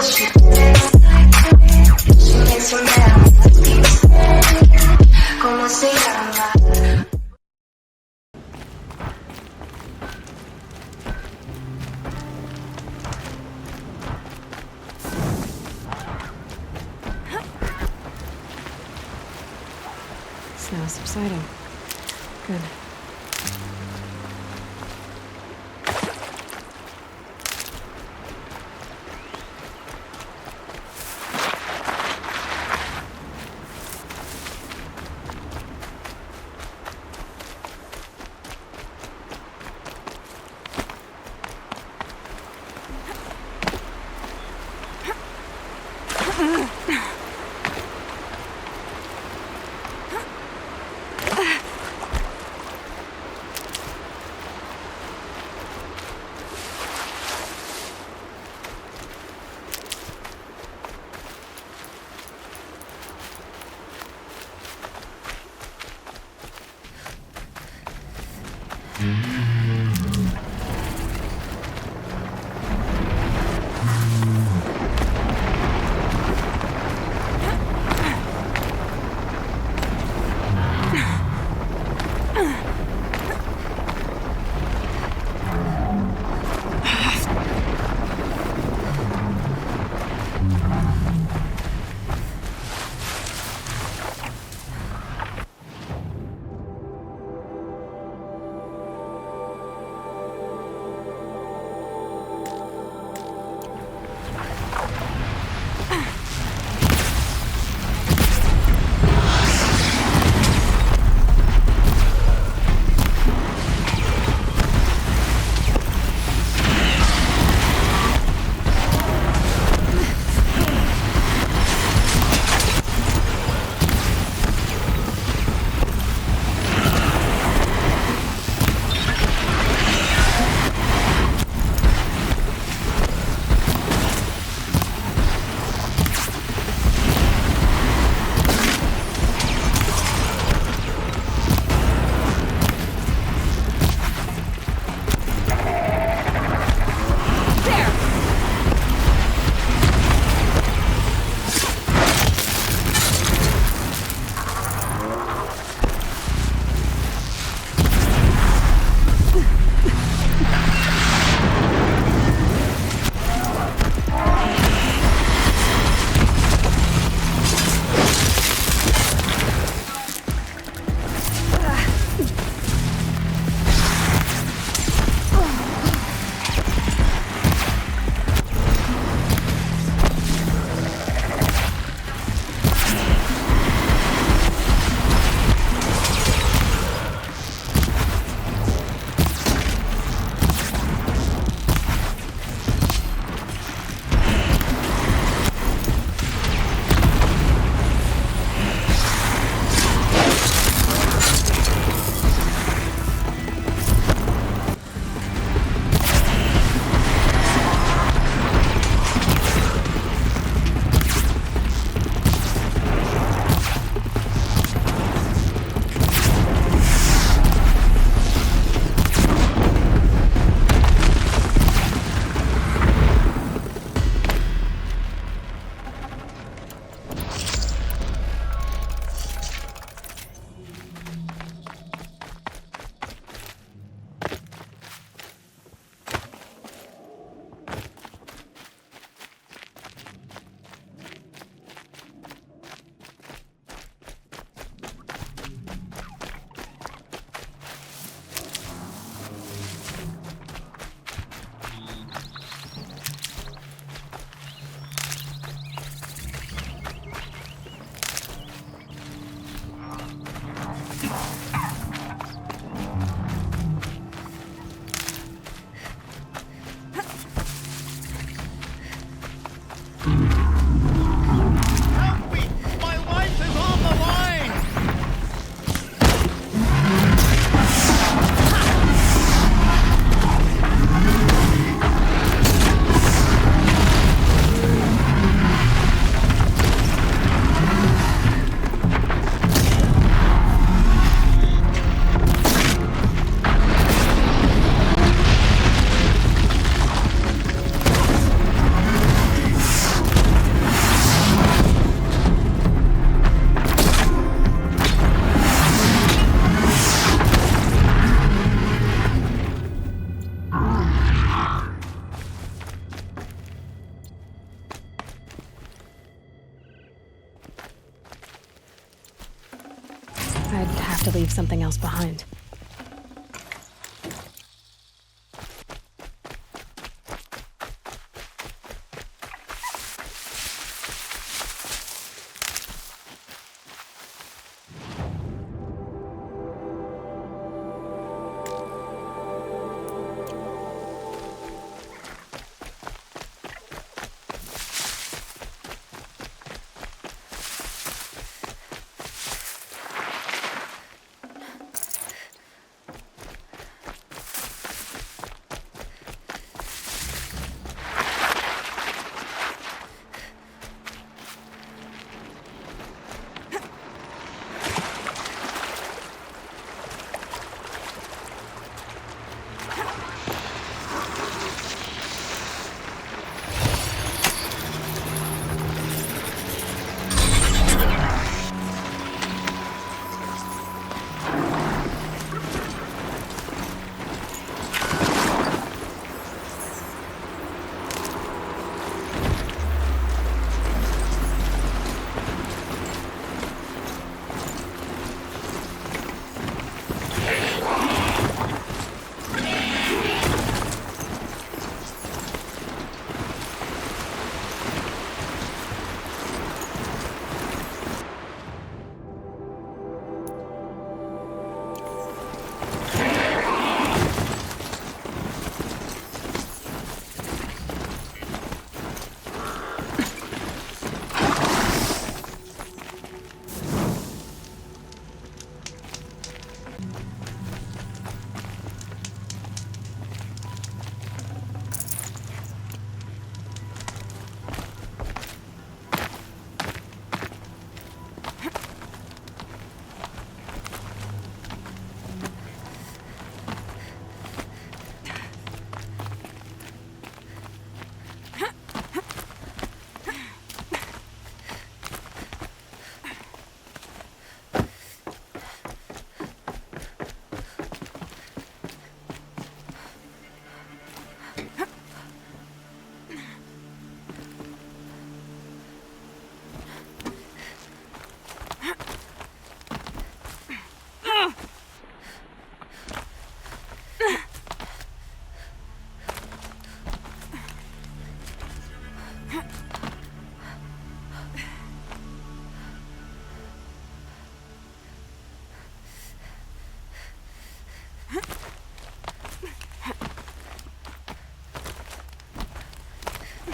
It's now subsiding. Good. I'd have to leave something else behind.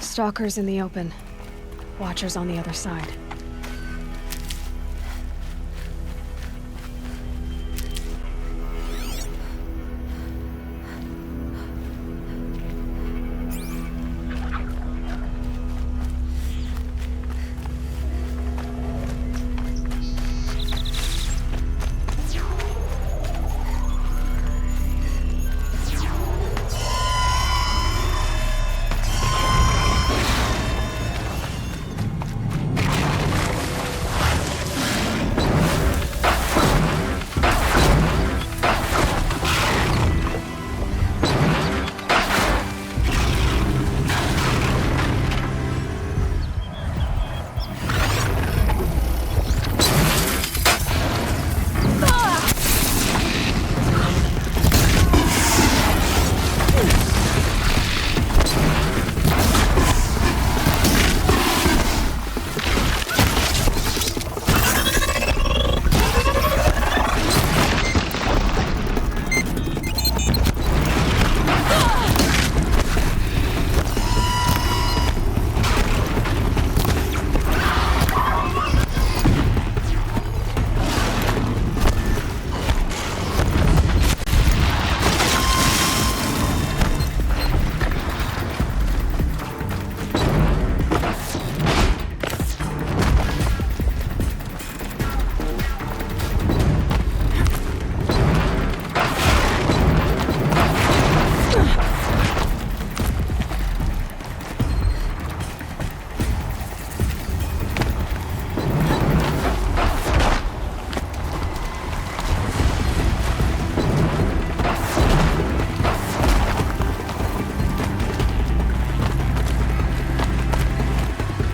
Stalkers in the open. Watchers on the other side.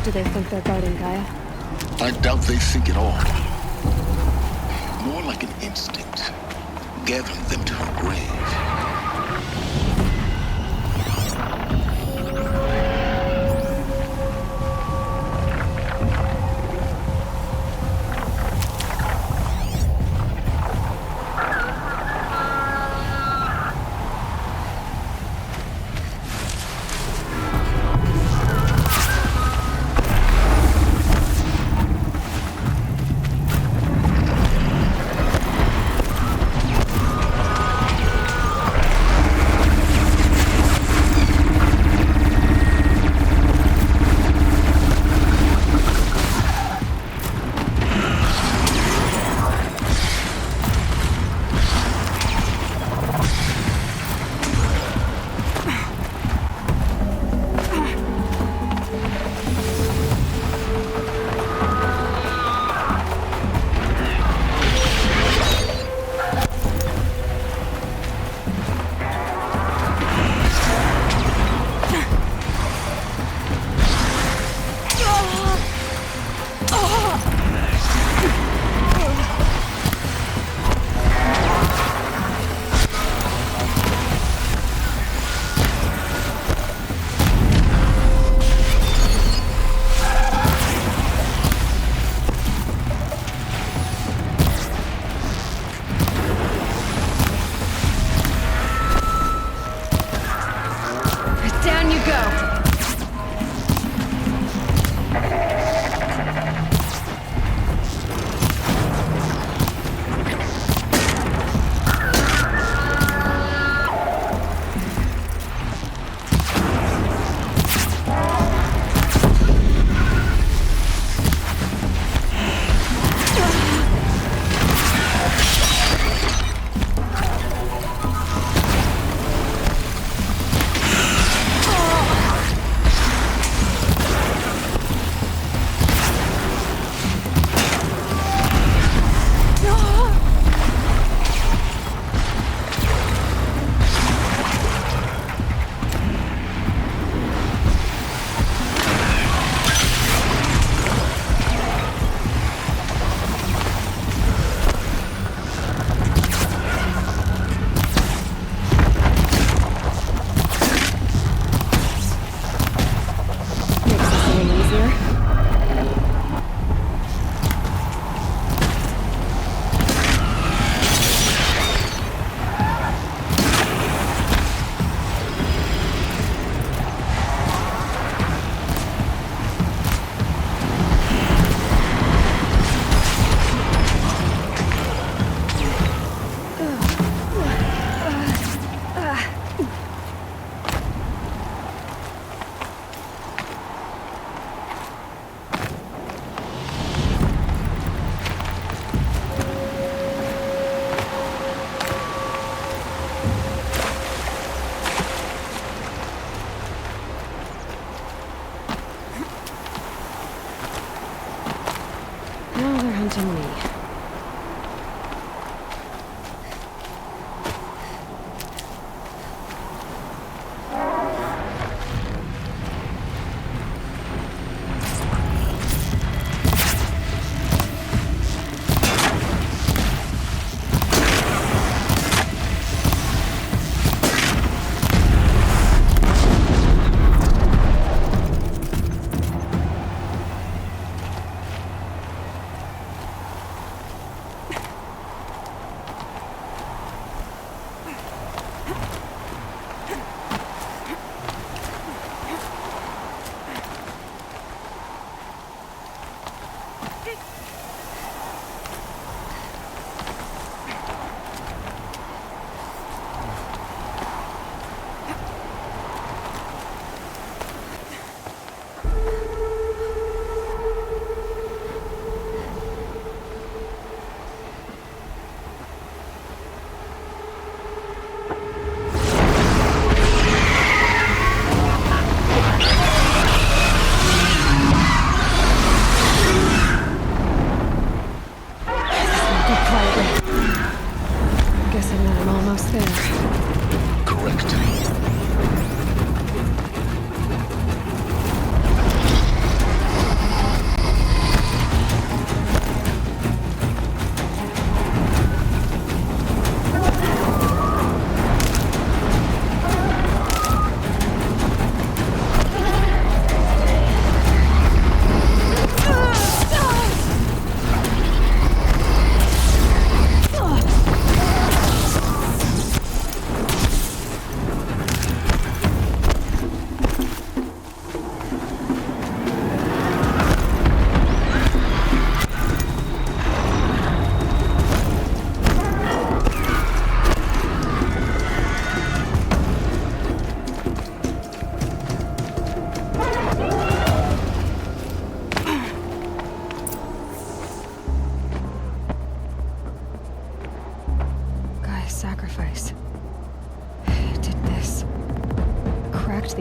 Do they think they're guarding Gaia? I doubt they think at all. More like an instinct, gathering them to her grave.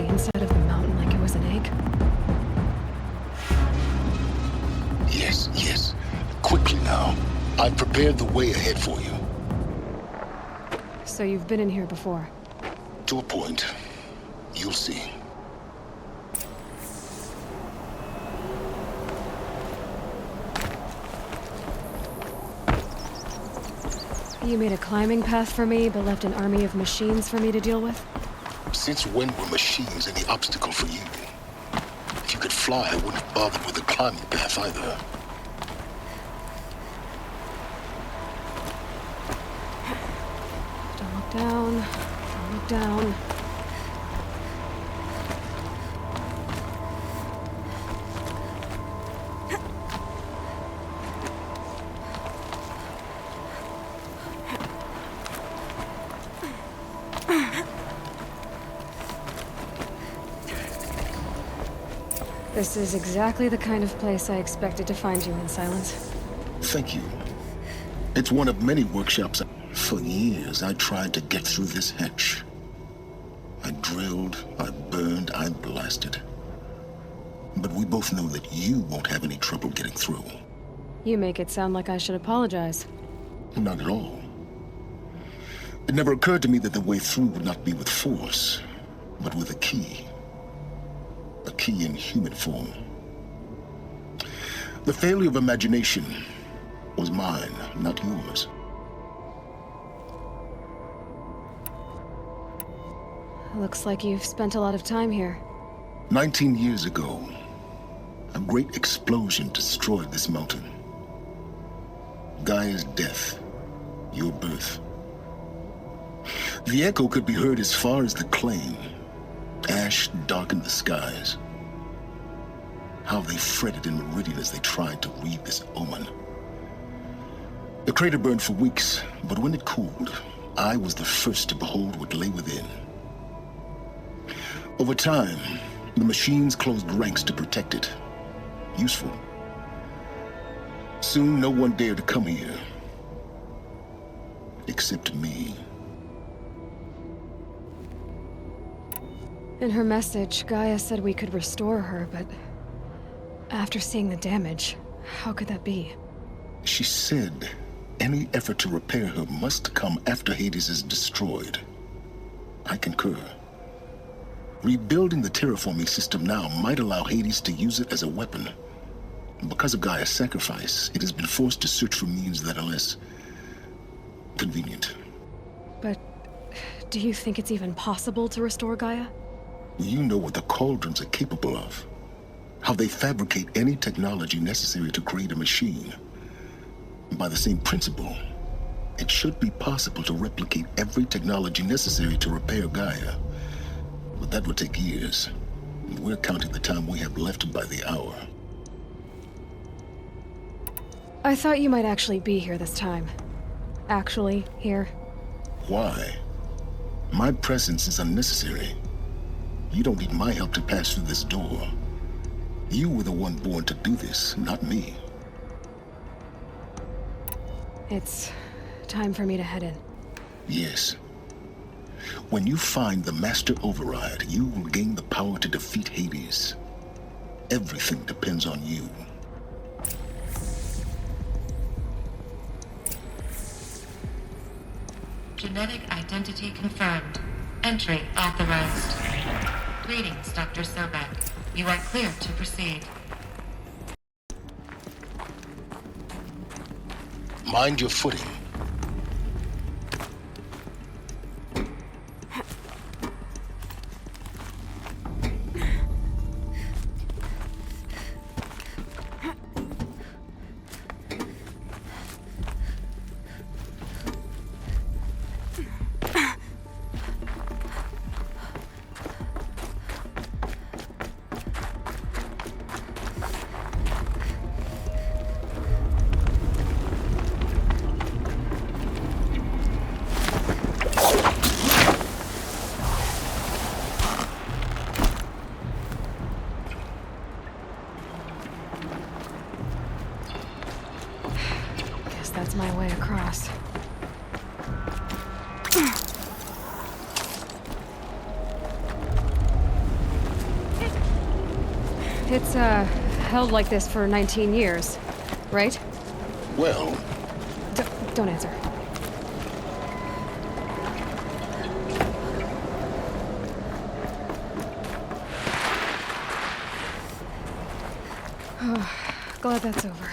the inside of the mountain like it was an egg? Yes, yes. Quickly now. I've prepared the way ahead for you. So you've been in here before? To a point. You'll see. You made a climbing path for me, but left an army of machines for me to deal with? Since when were machines any obstacle for you? If you could fly, I wouldn't have bothered with the climbing path either. Don't look down. Don't look down. This is exactly the kind of place I expected to find you in, Silence. Thank you. It's one of many workshops. For years, I tried to get through this hatch. I drilled, I burned, I blasted. But we both know that you won't have any trouble getting through. You make it sound like I should apologize. Not at all. It never occurred to me that the way through would not be with force, but with a key. A key in human form. The failure of imagination was mine, not yours. Looks like you've spent a lot of time here. 19 years ago, a great explosion destroyed this mountain. Gaia's death, your birth. The echo could be heard as far as the claim. Ash darkened the skies. How they fretted in Meridian as they tried to read this omen. The crater burned for weeks, but when it cooled, I was the first to behold what lay within. Over time, the machines closed ranks to protect it. Useful. Soon, no one dared to come here. Except me. In her message, Gaia said we could restore her, but after seeing the damage, how could that be? She said any effort to repair her must come after Hades is destroyed. I concur. Rebuilding the terraforming system now might allow Hades to use it as a weapon. Because of Gaia's sacrifice, it has been forced to search for means that are less convenient. But do you think it's even possible to restore Gaia? You know what the cauldrons are capable of. How they fabricate any technology necessary to create a machine. By the same principle, it should be possible to replicate every technology necessary to repair Gaia. But that would take years. And we're counting the time we have left by the hour. I thought you might actually be here this time. Actually, here. Why? My presence is unnecessary. You don't need my help to pass through this door. You were the one born to do this, not me. It's time for me to head in. Yes. When you find the Master Override, you will gain the power to defeat Hades. Everything depends on you. Genetic identity confirmed. Entry authorized. Greetings, Dr. Sobek. You are clear to proceed. Mind your footing. That's my way across. It's, held like this for 19 years, right? Well, Don't answer. Oh, glad that's over.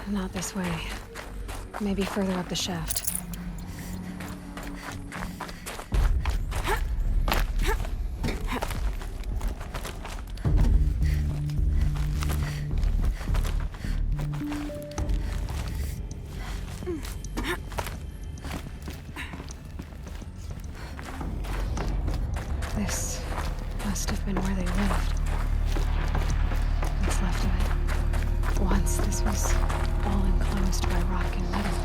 Not this way. Maybe further up the shaft. This must have been where they lived. What's left of it. Once this was all enclosed by rock and metal.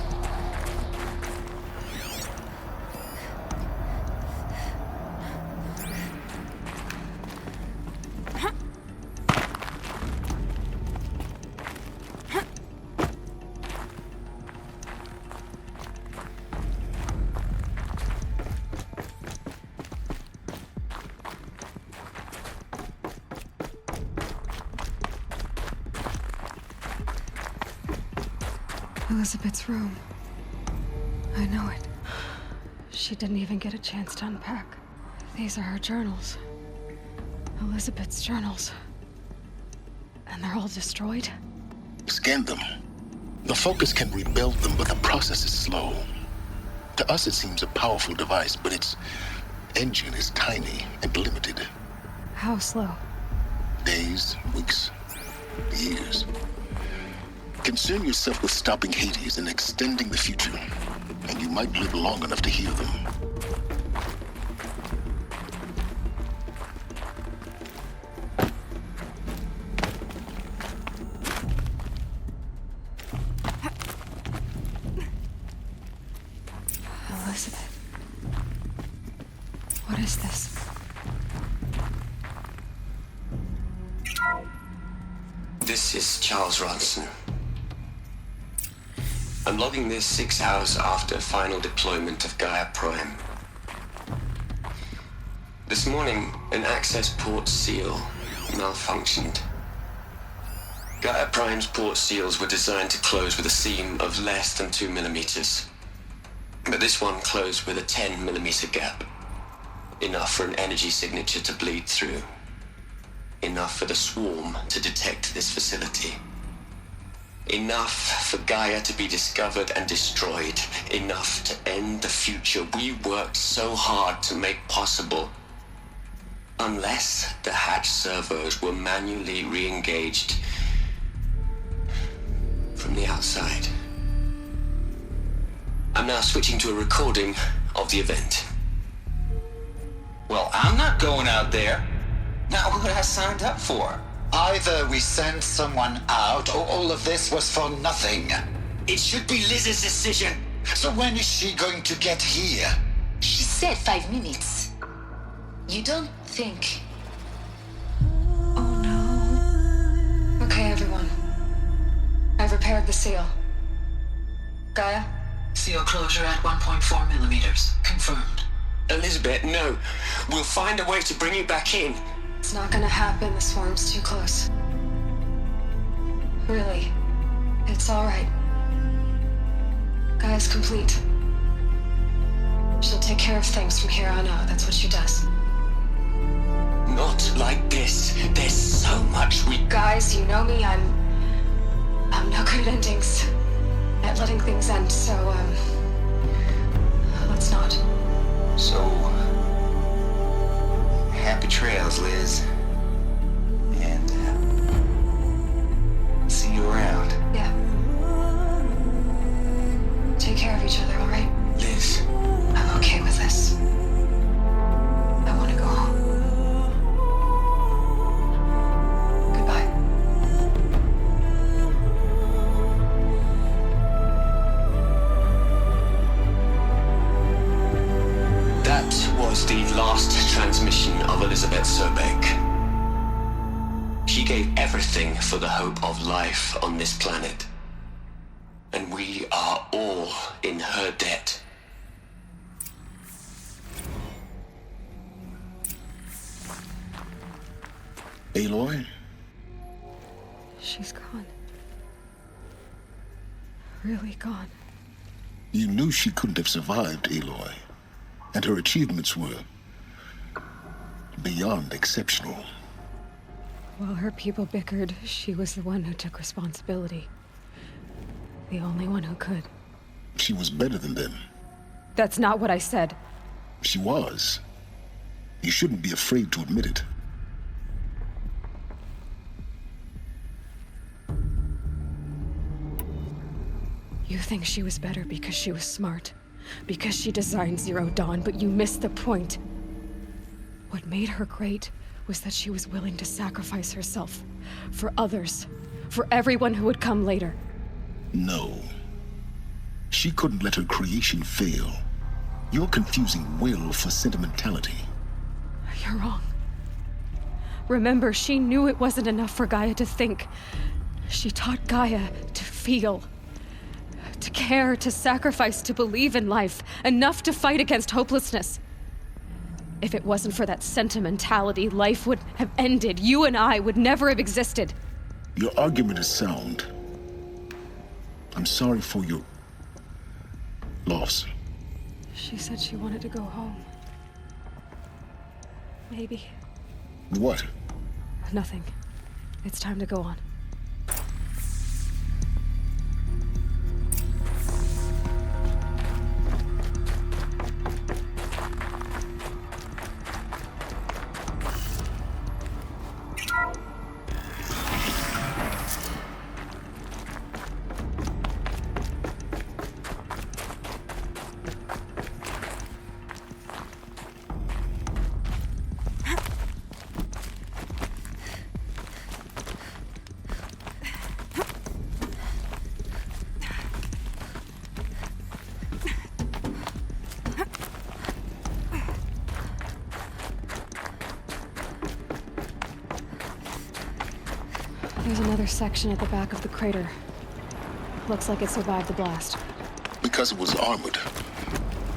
Elizabeth's room. I know it. She didn't even get a chance to unpack. These are her journals. Elizabeth's journals. And they're all destroyed? scan them. The Focus can rebuild them, but the process is slow. To us, it seems a powerful device, but its engine is tiny and limited. How slow? Days, weeks, years. Concern yourself with stopping Hades and extending the future, and you might live long enough to hear them. Elizabeth. What is this? This is Charles Ronson. I'm logging this 6 hours after final deployment of Gaia Prime. This morning, an access port seal malfunctioned. Gaia Prime's port seals were designed to close with a seam of less than 2 millimeters. But this one closed with a 10 millimeter gap. Enough for an energy signature to bleed through. Enough for the swarm to detect this facility. Enough for Gaia to be discovered and destroyed. Enough to end the future we worked so hard to make possible. Unless the hatch servos were manually re-engaged from the outside. I'm now switching to a recording of the event. Well, I'm not going out there. Not what I signed up for. Either we send someone out, or all of this was for nothing. It should be Liz's decision. So when is she going to get here? She said 5 minutes. You don't think... Oh no. Okay, everyone. I've repaired the seal. Gaia? Seal closure at 1.4 millimeters. Confirmed. Elizabeth, no. We'll find a way to bring you back in. It's not gonna happen, the swarm's too close. Really. It's alright. Gaia's complete. She'll take care of things from here on out, that's what she does. Not like this. There's so much we... Guys, you know me, I'm no good at endings. At letting things end, so, let's not. So... happy trails, Liz. And, see you around. Yeah. Take care of each other, alright? Liz. I'm okay with this. I want to go home. Goodbye. That was the last transmission of Elizabeth Sobeck. everything for the hope of life on this planet. And we are all in her debt. Aloy? She's gone. Really gone. You knew she couldn't have survived, Aloy. And her achievements were beyond exceptional. While her people bickered, she was the one who took responsibility. The only one who could. She was better than them. That's not what I said. She was. You shouldn't be afraid to admit it. You think she was better because she was smart, because she designed Zero Dawn, but you missed the point. What made her great was that she was willing to sacrifice herself for others, for everyone who would come later. No. She couldn't let her creation fail. You're confusing will for sentimentality. You're wrong. Remember, she knew it wasn't enough for Gaia to think. She taught Gaia to feel. To care, to sacrifice, to believe in life, enough to fight against hopelessness. If it wasn't for that sentimentality, life would have ended. You and I would never have existed. Your argument is sound. I'm sorry for your loss. She said she wanted to go home. Maybe. What? Nothing. It's time to go on. There's another section at the back of the crater. Looks like it survived the blast. Because it was armored.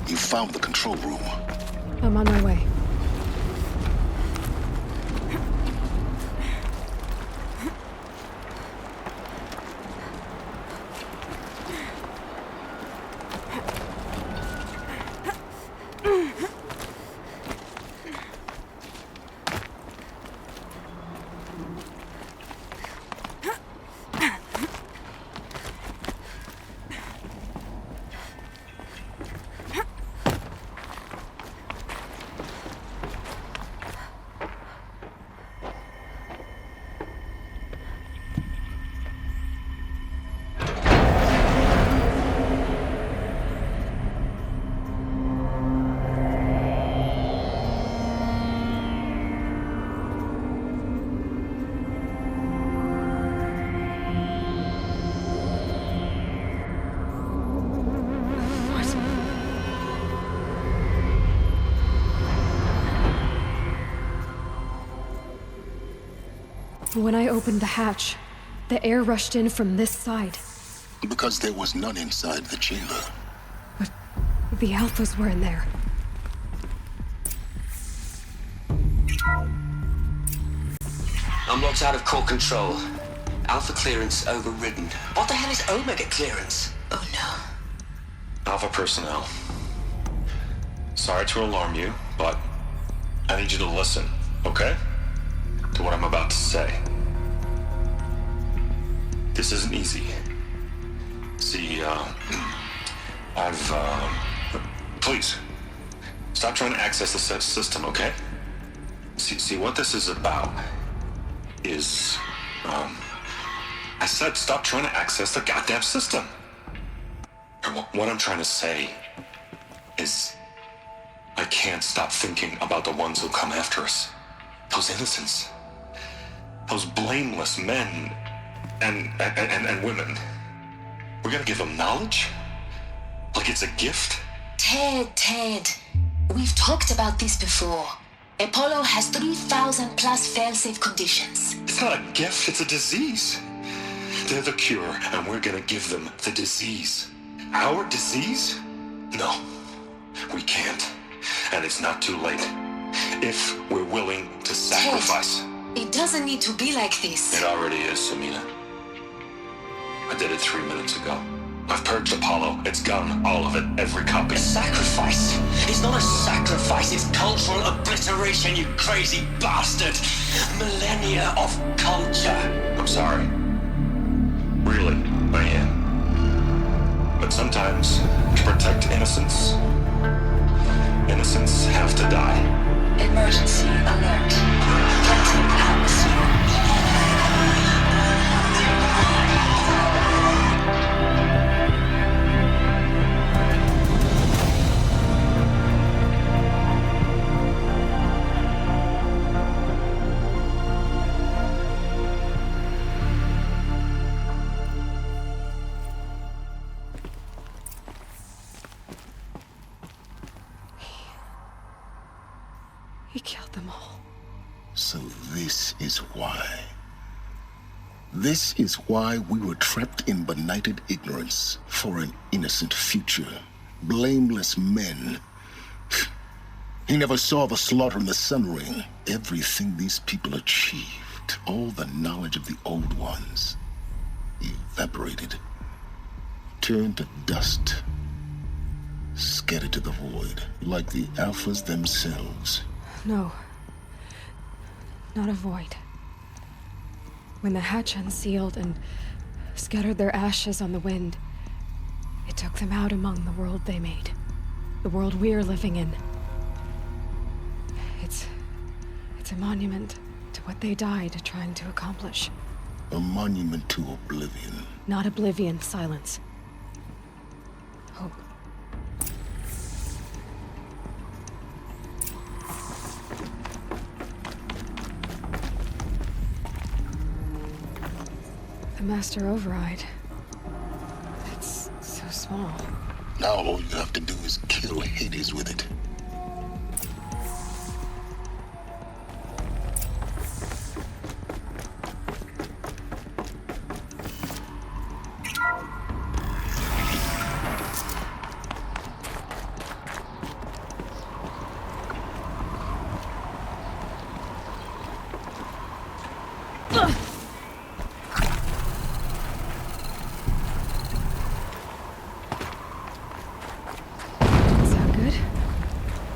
You found the control room. I'm on my way. When I opened the hatch, the air rushed in from this side. Because there was none inside the chamber. But the Alphas were in there. Unlocked out of core control. Alpha clearance overridden. What the hell is Omega clearance? Oh no. Alpha personnel. Sorry to alarm you, but I need you to listen, okay? To what I'm about to say. This isn't easy. See, please, stop trying to access the system, okay? See, what this is about is, I said stop trying to access the goddamn system. And what I'm trying to say is, I can't stop thinking about the ones who come after us. Those innocents. Those blameless men and women. We're gonna give them knowledge? Like it's a gift? Ted. We've talked about this before. Apollo has 3,000 plus fail-safe conditions. It's not a gift, it's a disease. They're the cure, and we're gonna give them the disease. Our disease? No, we can't. And it's not too late. If we're willing to sacrifice. Ted, it doesn't need to be like this. It already is, Samina. I did it 3 minutes ago. I've purged Apollo. It's gone. All of it. Every copy. A sacrifice? It's not a sacrifice, it's cultural obliteration, you crazy bastard! Millennia of culture! I'm sorry. Really, I am. But sometimes, to protect innocence, innocents have to die. Emergency alert. Detecting atmosphere. He killed them all. So this is why. This is why we were trapped in benighted ignorance for an innocent future. Blameless men. He never saw the slaughter in the Sun Ring. Everything these people achieved, all the knowledge of the old ones, evaporated, turned to dust, scattered to the void, like the Alphas themselves. No. Not a void. When the hatch unsealed and scattered their ashes on the wind, it took them out among the world they made. The world we're living in. It's a monument to what they died trying to accomplish. A monument to oblivion. Not oblivion, silence. Hope. The master override. It's so small. Now all you have to do is kill Hades with it.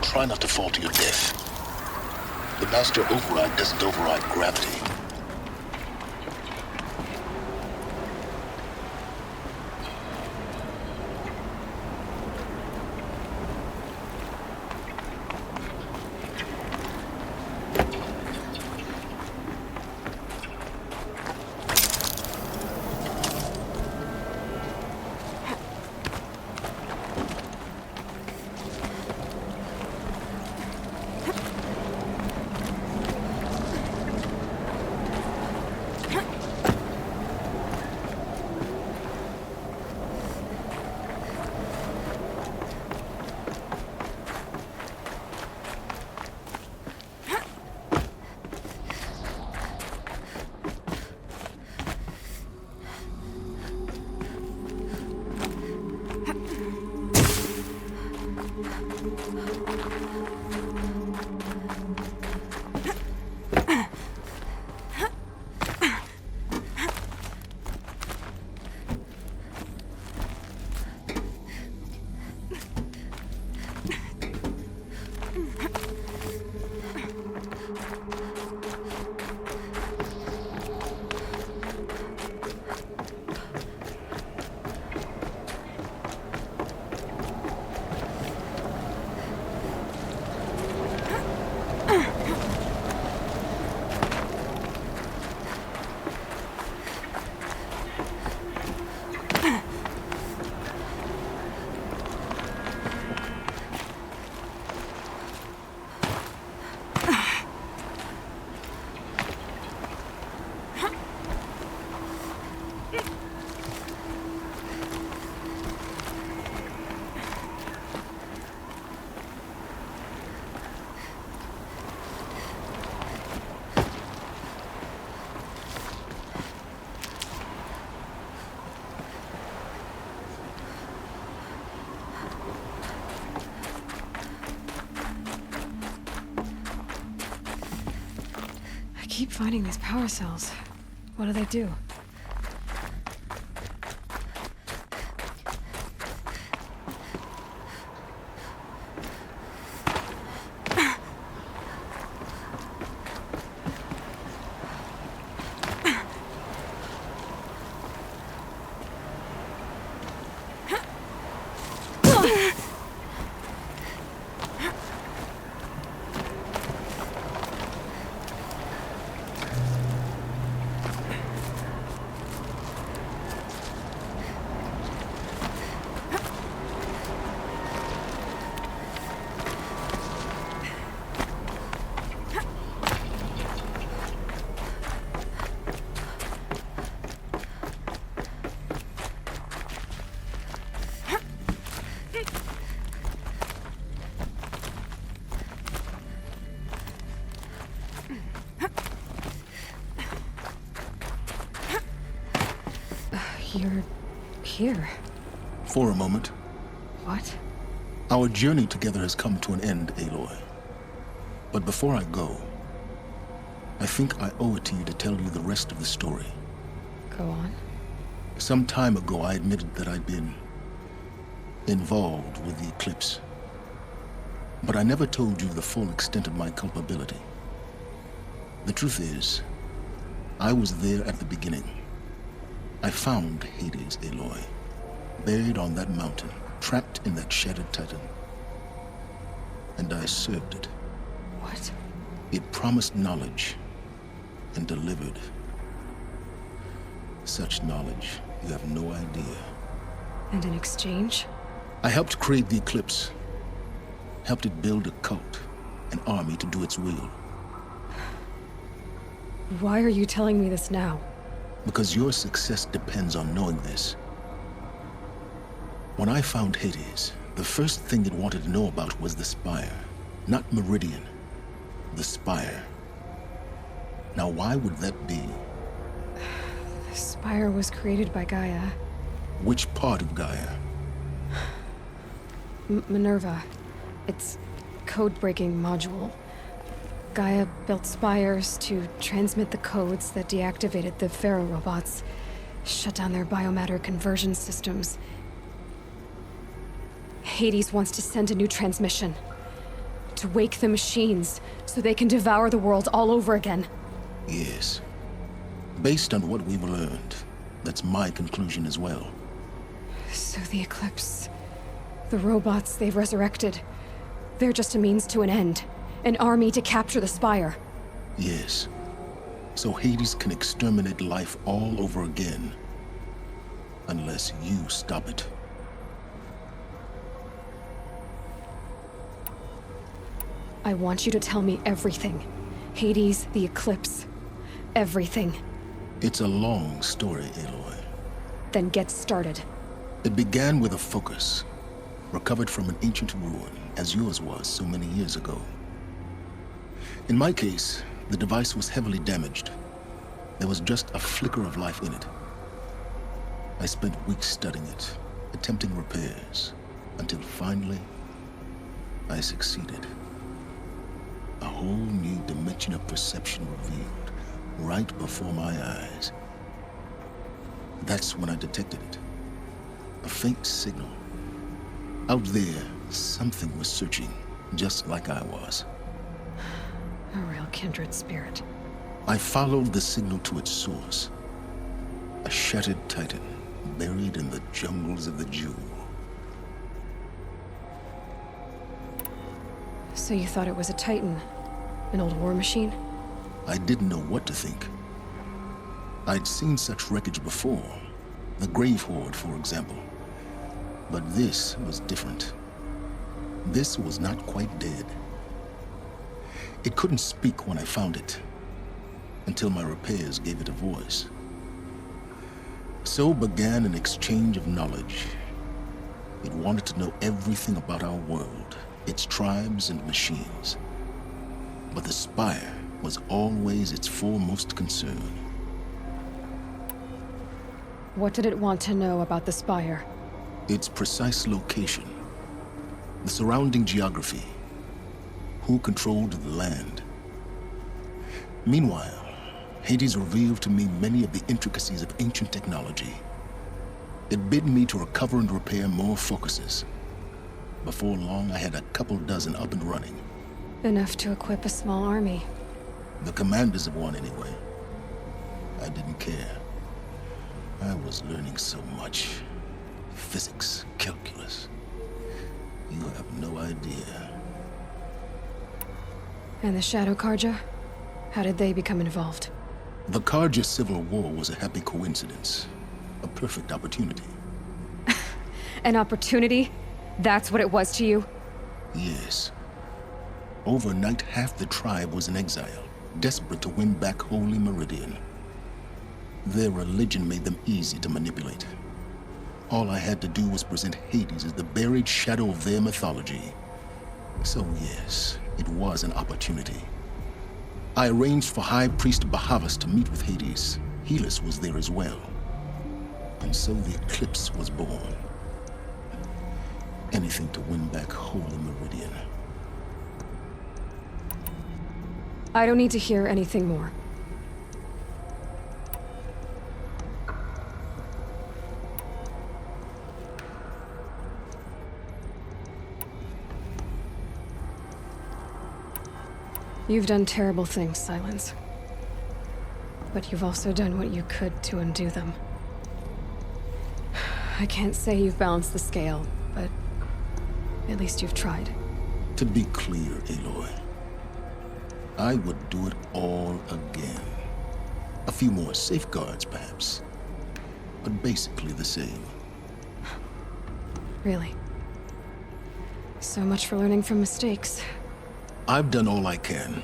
Try not to fall to your death. The master override doesn't override gravity. keep finding these power cells. What do they do? You're here. For a moment. What? Our journey together has come to an end, Aloy. But before I go, I think I owe it to you to tell you the rest of the story. Go on. Some time ago, I admitted that I'd been involved with the eclipse. But I never told you the full extent of my culpability. The truth is, I was there at the beginning. I found Hades, Aloy, buried on that mountain, trapped in that shattered titan. And I served it. What? It promised knowledge and delivered. Such knowledge, you have no idea. And in exchange? I helped create the eclipse. Helped it build a cult, an army to do its will. Why are you telling me this now? Because your success depends on knowing this. When I found Hades, the first thing it wanted to know about was the Spire. Not Meridian. The Spire. Now why would that be? The Spire was created by Gaia. Which part of Gaia? Minerva. Its code-breaking module. Gaia built spires to transmit the codes that deactivated the Pharaoh robots, shut down their biomatter conversion systems. Hades wants to send a new transmission. To wake the machines, so they can devour the world all over again. Yes. Based on what we've learned, that's my conclusion as well. So the Eclipse, the robots they've resurrected, they're just a means to an end. An army to capture the Spire. Yes. So Hades can exterminate life all over again. Unless you stop it. I want you to tell me everything. Hades, the Eclipse. Everything. It's a long story, Aloy. Then get started. It began with a focus, recovered from an ancient ruin, as yours was so many years ago. In my case, the device was heavily damaged. There was just a flicker of life in it. I spent weeks studying it, attempting repairs, until finally, I succeeded. A whole new dimension of perception revealed, right before my eyes. That's when I detected it. A faint signal. Out there, something was searching, just like I was. A real kindred spirit. I followed the signal to its source. A shattered titan, buried in the jungles of the Jewel. So you thought it was a titan? An old war machine? I didn't know what to think. I'd seen such wreckage before. The Grave Horde, for example. But this was different. This was not quite dead. It couldn't speak when I found it, until my repairs gave it a voice. So began an exchange of knowledge. It wanted to know everything about our world, its tribes and machines. But the Spire was always its foremost concern. What did it want to know about the Spire? Its precise location, the surrounding geography, who controlled the land. Meanwhile, Hades revealed to me many of the intricacies of ancient technology. It bid me to recover and repair more focuses. Before long, I had a couple dozen up and running. Enough to equip a small army. The commanders of one, anyway. I didn't care. I was learning so much. Physics, calculus. You have no idea. And the Shadow Karja? How did they become involved? The Karja Civil War was a happy coincidence. A perfect opportunity. An opportunity? That's what it was to you? Yes. Overnight, half the tribe was in exile, desperate to win back Holy Meridian. Their religion made them easy to manipulate. All I had to do was present Hades as the buried shadow of their mythology. So yes, it was an opportunity. I arranged for High Priest Bahavas to meet with Hades. Helis was there as well. And so the eclipse was born. Anything to win back Holy Meridian. I don't need to hear anything more. You've done terrible things, Silence. But you've also done what you could to undo them. I can't say you've balanced the scale, but at least you've tried. To be clear, Aloy, I would do it all again. A few more safeguards, perhaps, but basically the same. Really? So much for learning from mistakes. I've done all I can.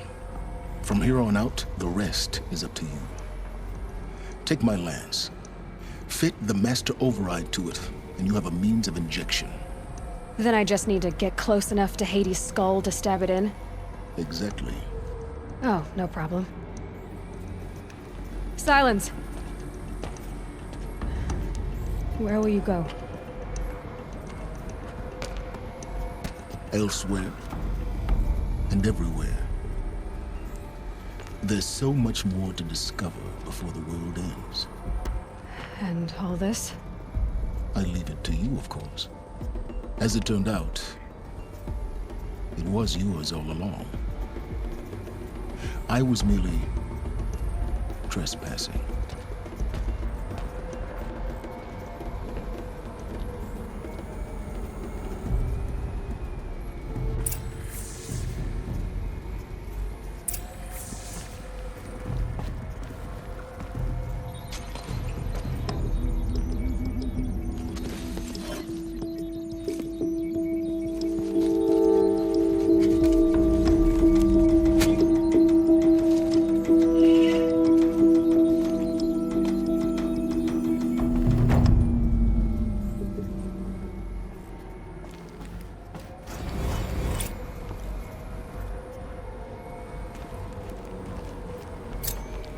From here on out, the rest is up to you. Take my lance. Fit the master override to it, and you have a means of injection. Then I just need to get close enough to Hades' skull to stab it in? Exactly. Oh, no problem. Silence! Where will you go? Elsewhere. And everywhere. There's so much more to discover before the world ends. And all this? I leave it to you, of course. As it turned out, it was yours all along. I was merely trespassing.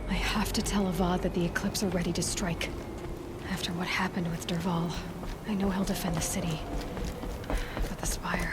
I have to tell Avad that the Eclipse are ready to strike. After what happened with Dervahl, I know he'll defend the city. But the Spire...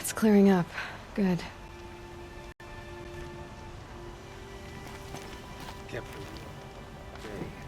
It's clearing up. Good. Captain. Okay.